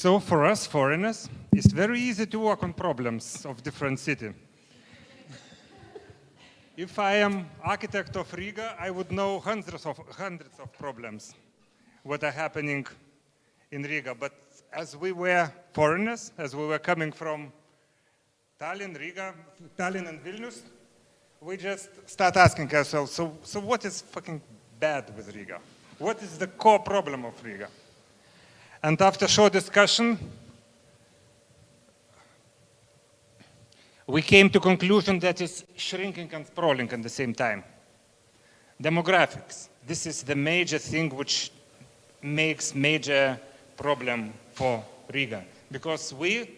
So for us foreigners, it's very easy to work on problems of different city. If I am architect of Riga, I would know hundreds of problems what are happening in Riga. But as we were foreigners, as we were coming from Tallinn, Riga, Tallinn and Vilnius, we just start asking ourselves, so what is fucking bad with Riga? What is the core problem of Riga? And after short discussion, we came to conclusion that it's shrinking and sprawling at the same time. Demographics. This is the major thing which makes major problem for Riga. Because we,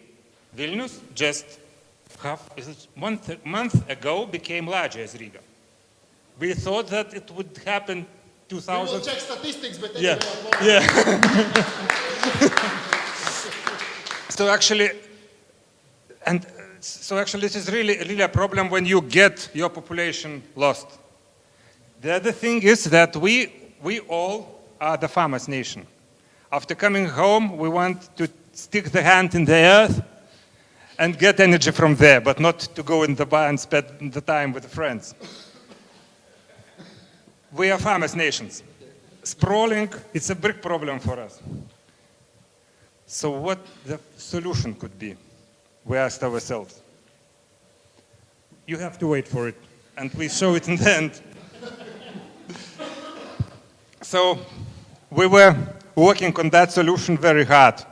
Vilnius, just month ago became larger as Riga. We thought that it would happen 2000. We will check statistics, but yeah. Anyway, yeah. So actually, this is really a problem when you get your population lost. The other thing is that we all are the farmers' nation. After coming home, we want to stick the hand in the earth and get energy from there, but not to go in the bar and spend the time with friends. We are farmers' nations. Sprawling, it's a big problem for us. So what the solution could be? We asked ourselves. You have to wait for it, and we show it in the end. So we were working on that solution very hard.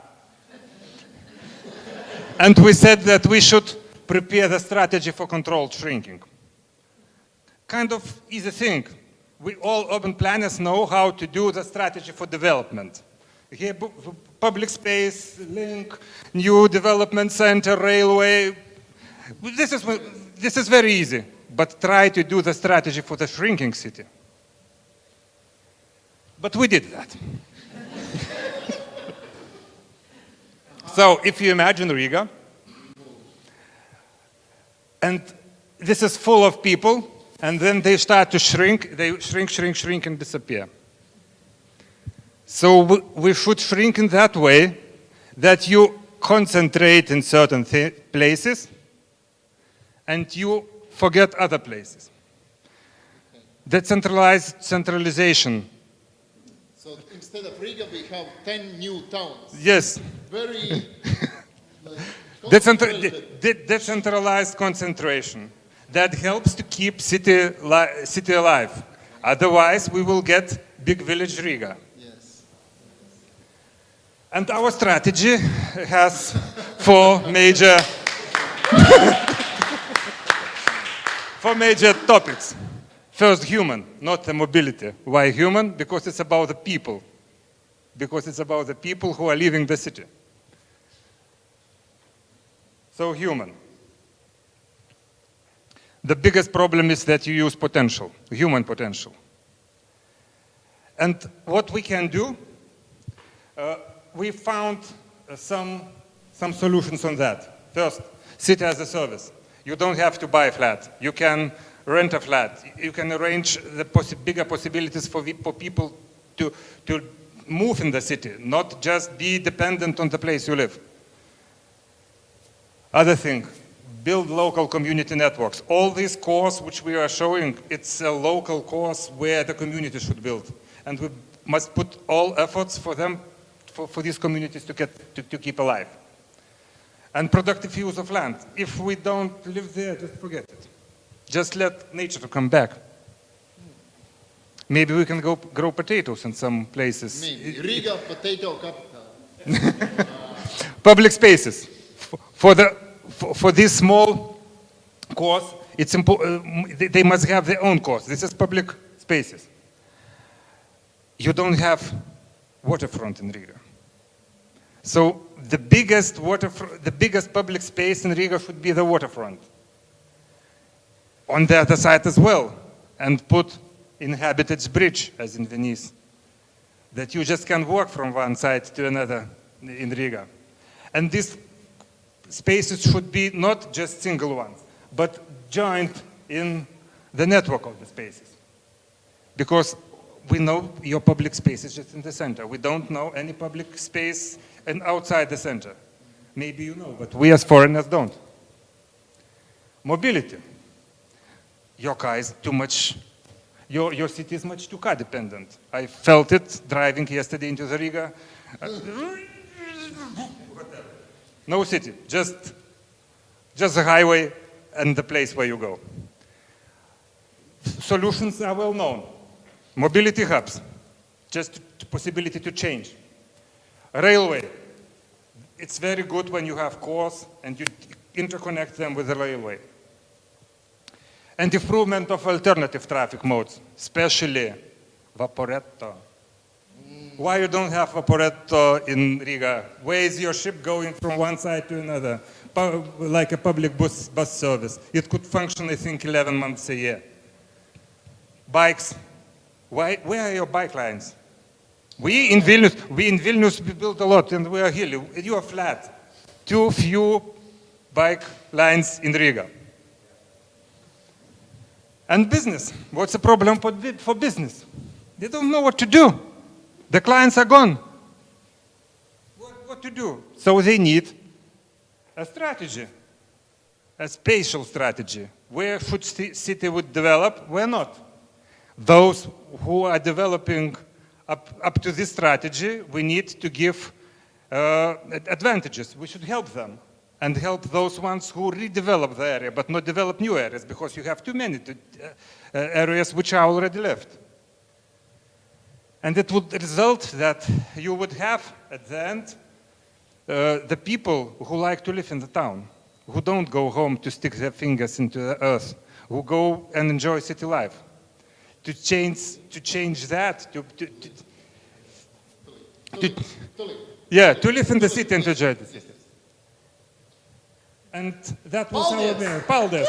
And we said that we should prepare the strategy for controlled shrinking. Kind of easy thing. We all urban planners know how to do the strategy for development. Here, public space, link, new development center, railway. This is very easy, but try to do the strategy for the shrinking city. But we did that. So if you imagine Riga, and this is full of people, and then they start to shrink, they shrink, and disappear. So we should shrink in that way that you concentrate in certain places and you forget other places. Centralization. So instead of Riga, we have 10 new towns. Yes. Very decentralized concentration. That helps to keep city alive. Otherwise, we will get big village Riga. Yes. And our strategy has 4 major topics. First, human, not the mobility. Why human? Because it's about the people. Because it's about the people who are leaving the city. So human. The biggest problem is that you use potential, human potential. And what we can do, we found some solutions on that. First, city as a service. You don't have to buy a flat. You can rent a flat. You can arrange the bigger possibilities for people to move in the city, not just be dependent on the place you live. Other thing. Build local community networks. All these cores which we are showing, it's a local course where the community should build. And we must put all efforts for them, for these communities to keep alive. And productive use of land. If we don't live there, just forget it. Just let nature to come back. Maybe we can go grow potatoes in some places. Maybe. Riga, potato capital. Public spaces. For this small course, it's they must have their own course. This is public spaces. You don't have waterfront in Riga. So the biggest public space in Riga should be the waterfront. On the other side as well, and put inhabited bridge, as in Venice, that you just can walk from one side to another in Riga. And these spaces should be not just single ones, but joined in the network of the spaces. Because we know your public space is just in the center. We don't know any public space and outside the center. Maybe you know, but we as foreigners don't. Mobility. Your car is too much, your city is much too car dependent. I felt it driving yesterday into the Riga. No city, just the highway and the place where you go. Solutions are well known. Mobility hubs, just the possibility to change. Railway, it's very good when you have cores and you interconnect them with the railway. And improvement of alternative traffic modes, especially Vaporetto. Why you don't have Vaporetto in Riga? Where is your ship going from one side to another? Like a public bus service. It could function, I think, 11 months a year. Bikes. Where are your bike lines? We in Vilnius we built a lot, and we are hilly. You are flat. Too few bike lines in Riga. And business. What's the problem for business? They don't know what to do. The clients are gone. What to do? So they need a strategy, a spatial strategy. Where should city would develop? Where not? Those who are developing up to this strategy, we need to give advantages. We should help them and help those ones who redevelop the area but not develop new areas, because you have too many areas which are already left. And it would result that you would have, at the end, the people who like to live in the town, who don't go home to stick their fingers into the earth, who go and enjoy city life. To change that, to live in the city and to enjoy the city. And that was our mayor. Paldies!